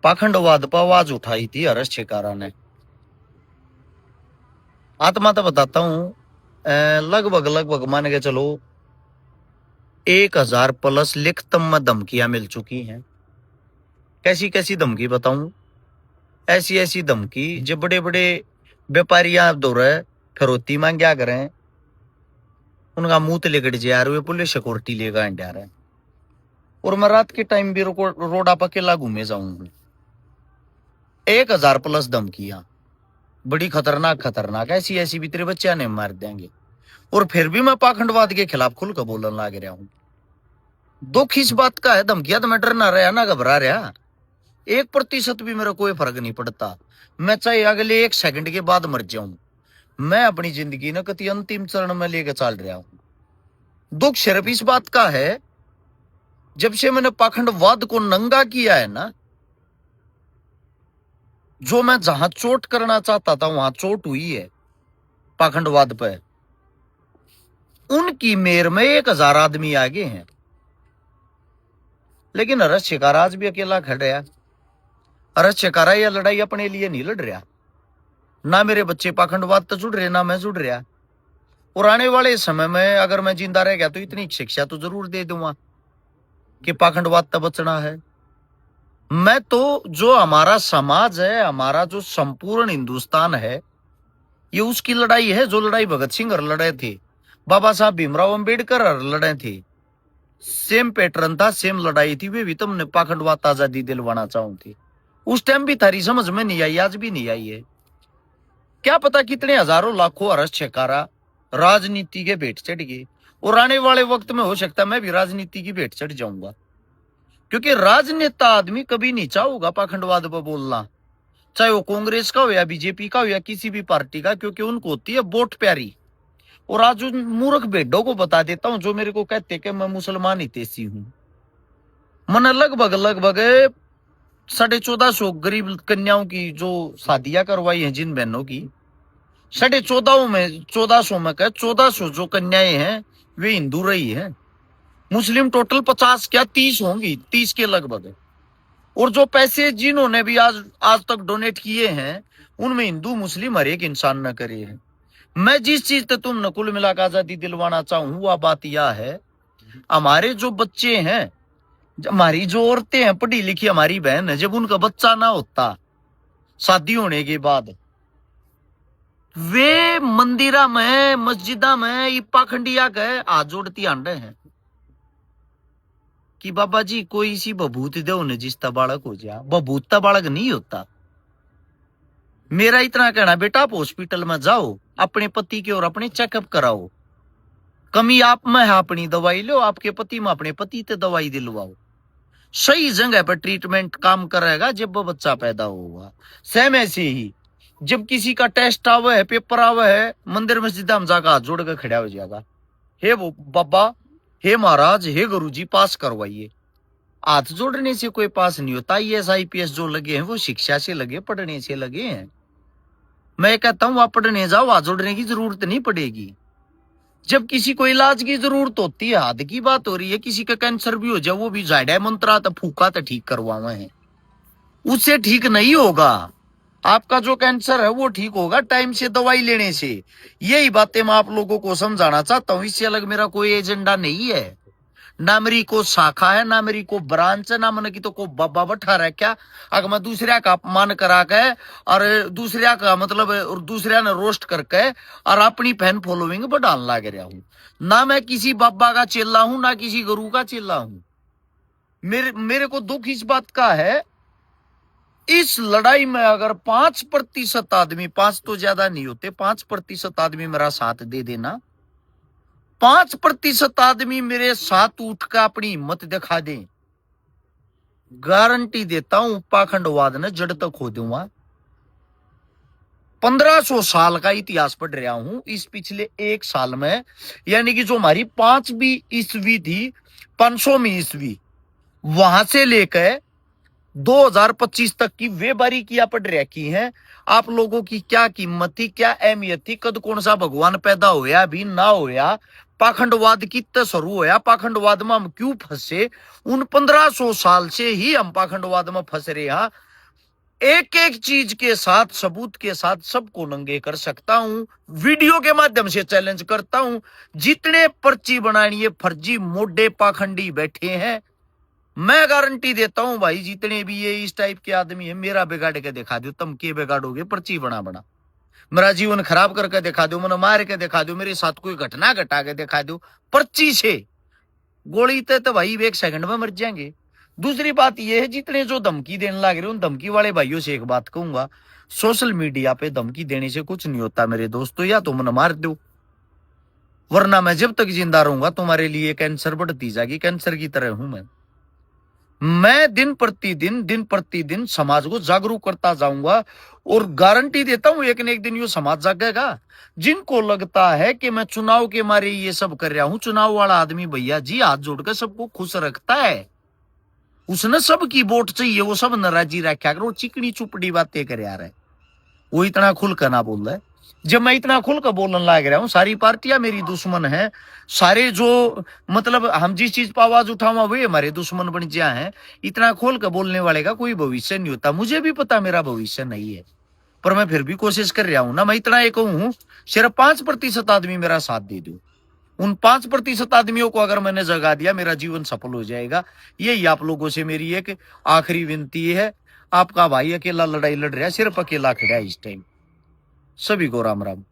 पाखंडवाद पर आवाज उठाई थी हर्ष शेखारा ने। आत्मा तो बताता हूं लगभग लगभग मान के चलो 1000 प्लस लिखित में धमकियां मिल चुकी हैं। कैसी कैसी धमकी बताऊं? ऐसी ऐसी धमकी जो बड़े बड़े व्यापारियां दौरे फिरौती मांग्या करें, उनका मुंह लेकर जा रहे पुलिस सिक्योरिटी लेकर आ रहे, और मैं रात के टाइम भी रोड आप अकेला घूमे जाऊंगा। 1000 प्लस धमकियां, बड़ी खतरनाक खतरनाक, ऐसी ऐसी भी तेरे बच्चे ने मार देंगे। और फिर भी मैं पाखंडवाद के खिलाफ खुलकर बोलने लग रहा हूं। दुख इस बात का है, धमकियां तो मैं डर ना रहा ना घबरा रहा, 1% भी मेरा कोई फर्क नहीं पड़ता। मैं चाहे अगले 1 सेकंड के बाद मर जाऊं, मैं अपनी जिंदगी न कति अंतिम चरण में लेकर चल रहा हूं। दुख सिर्फ इस बात का है, जब से मैंने पाखंडवाद को नंगा किया है ना, जो मैं जहां चोट करना चाहता था वहां चोट हुई है पाखंडवाद पे। उनकी मेर में 1000 आदमी आगे हैं, लेकिन हर्ष शेखारा आज भी अकेला खड़ रहा। हर्ष शेखारा यह लड़ाई अपने लिए नहीं लड़ रहा, ना मेरे बच्चे पाखंडवाद तो जुड़ रहे, ना मैं जुड़ रहा। और आने वाले समय में अगर मैं जिंदा रह गया तो इतनी शिक्षा तो जरूर दे दूंगा कि पाखंडवाद तो बचना है। मैं तो जो हमारा समाज है, हमारा जो संपूर्ण हिंदुस्तान है, ये उसकी लड़ाई है जो लड़ाई भगत सिंह और लड़े थे, बाबा साहब भीमराव अंबेडकर और लड़े थे। सेम पैटर्न था, सेम लड़ाई थी। वे भी तुमने पाखंडवाद आजादी दिलवाना चाहूं थी, उस टाइम भी थारी समझ में नहीं आई, आज भी नहीं आई है। क्या पता कितने हजारों लाखों हर्ष शेखारा राजनीति के भेंट चढ़ गए, और आने वाले वक्त में हो सकता है मैं भी राजनीति की भेंट चढ़ जाऊंगा, क्योंकि राजनेता आदमी कभी नहीं चाहूंगा पाखंडवाद पर बोलना, चाहे वो कांग्रेस का हो या बीजेपी का हो या किसी भी पार्टी का, क्योंकि उनको होती है वोट प्यारी। और आज उन मूर्ख भेड़ों को बता देता हूं जो मेरे को कहते कि मैं मुसलमान हितैषी हूं। मैंने लगभग लगभग 1450 गरीब कन्याओं की जो शादियां करवाई हैं, जिन बहनों की 1450 में 1400 में कह 1400 जो कन्याएं हैं वे हिंदू रही हैं। मुस्लिम टोटल 50 क्या 30 होंगी, 30 के लगभग। और जो पैसे जिन्होंने भी आज तक डोनेट किए हैं, उनमें हिंदू मुस्लिम हर एक इंसान ने करे हैं। मैं जिस चीज से तुम कुल मिलाकर आजादी दिलवाना चाहूं वह बात यह है, हमारे जो बच्चे हैं, हमारी जो औरतें हैं पढ़ी लिखी, हमारी बहन है, जब उनका बच्चा ना होता शादी होने के बाद, वे मंदिरा में मस्जिदा में पाखंडिया के हाथ जोड़ती आंडे हैं कि बाबा जी कोई सी बभूत दो ने जिसता बालक हो जा। बभूतता बालक नहीं होता। मेरा इतना कहना, बेटा आप हॉस्पिटल में जाओ, अपने पति के और अपने चेकअप कराओ, कमी आप में है अपनी दवाई लो, आपके पति में अपने पति से दवाई दिलवाओ। सही जगह पर ट्रीटमेंट काम करेगा जब वो बच्चा पैदा होगा। सेम ऐसे ही जब किसी का टेस्ट आवे है, पेपर आवे है, मंदिर मस्जिद हम जाकर हाथ जोड़ कर खड़ा हो जाएगा, हे वो बाबा, हे महाराज, हे गुरुजी पास करवाइए। हाथ जोड़ने से कोई पास नहीं होता। IAS IPS जो लगे हैं वो शिक्षा से लगे, पढ़ने से लगे हैं। मैं कहता हूं आप पढ़ने जाओ, हाथ जोड़ने की जरूरत नहीं पड़ेगी। जब किसी को इलाज की जरूरत होती है, हाथ की बात हो रही है, किसी का कैंसर भी हो जाए, वो भी जायडा मंत्रा तो फूका तो ठीक करवावे हैं, उससे ठीक नहीं होगा। आपका जो कैंसर है वो ठीक होगा टाइम से दवाई लेने से। यही बातें मैं आप लोगों को समझाना चाहता हूं। इससे अलग मेरा कोई एजेंडा नहीं है, ना मेरी को शाखा है, ना मेरी को ब्रांच है, ना मैंने की तो को बाबा बैठा रहा क्या। अगर मैं दूसरे का अपमान करा के और दूसरे का मतलब और दूसरे ने रोस्ट करके और अपनी फैन फॉलोइंग बढ़ाने लग रहा हूं, ना मैं किसी बाबा का चेला हूं, ना किसी गुरु का चेला हूं। मेरे को दुख इस बात का है, इस लड़ाई में अगर 5% आदमी, 5 तो ज्यादा नहीं होते, 5% आदमी मेरा साथ दे देना, 5% आदमी मेरे साथ उठकर अपनी हिम्मत दिखा दे, गारंटी देता हूं पाखंडवाद ने जड़ तक खो दूंगा। 1500 साल का इतिहास पढ़ रहा हूं इस पिछले 1 साल में, यानी कि जो हमारी 5वीं ईस्वी थी, 500वीं ईस्वी, वहां से लेकर 2025 तक की वे बारीकियां पढ़ रखी हैं। आप लोगों की क्या कीमत थी, क्या अहमियत थी, कद कौन सा भगवान पैदा होया भी ना होया, पाखंडवाद कितने शुरू होया, पाखंडवाद में हम क्यों फंसे, उन 1500 साल से ही हम पाखंडवाद में फंस रहे हैं। एक एक चीज के साथ, सबूत के साथ सबको नंगे कर सकता हूं। वीडियो के माध्यम से चैलेंज करता हूं। जितने पर्ची बनानी है फर्जी मोडे पाखंडी बैठे हैं, मैं गारंटी देता हूं भाई, जितने भी ये इस टाइप के आदमी है, मेरा बिगाड़ के दिखा दो। तुम के बिगाड़ोगे? पर्ची बना बना मेरा जीवन खराब करके दिखा दो, मैंने मार के दिखा दो, मेरे साथ कोई घटना घटा के दिखा दो, पर्ची से गोली ते तो भाई एक सेकंड में मर जाएंगे। दूसरी बात यह है, जितने जो धमकी देने लग रहे, उन धमकी वाले भाइयों से एक बात कहूंगा, सोशल मीडिया पे धमकी देने से कुछ नहीं होता मेरे दोस्तों। या तो मन मार दो, वरना मैं जब तक जिंदा रहूंगा तुम्हारे लिए कैंसर बढ़ती जाएगी। कैंसर की तरह हूं मैं दिन प्रतिदिन समाज को जागरूक करता जाऊंगा, और गारंटी देता हूं एक न एक दिन ये समाज जागेगा। जिनको लगता है कि मैं चुनाव के मारे ये सब कर रहा हूं, चुनाव वाला आदमी भैया जी हाथ जोड़कर सबको खुश रखता है, उसने सबकी वोट चाहिए, वो सब नाराजी रखा कर, वो चिकनी चुपड़ी बातें कर यार है, वो इतना खुल कर ना बोल रहा है। जब मैं इतना खुल कर बोलने लग रहा हूं, सारी पार्टियां मेरी दुश्मन है, सारे जो मतलब हम जिस चीज पर आवाज उठावा वे हमारे दुश्मन बन जा हैं। इतना खोल कर बोलने वाले का कोई भविष्य नहीं होता। मुझे भी पता मेरा भविष्य नहीं है, पर मैं फिर भी कोशिश कर रहा हूं ना। मैं इतना एक हूं, सिर्फ 5% आदमी मेरा साथ दे दो। उन 5% आदमियों को अगर मैंने जगा दिया, मेरा जीवन सफल हो जाएगा। यही आप लोगों से मेरी एक आखिरी विनती है। आपका भाई अकेला लड़ाई लड़ रहा है, सिर्फ अकेला खड़ा है इस टाइम। सभी को राम राम।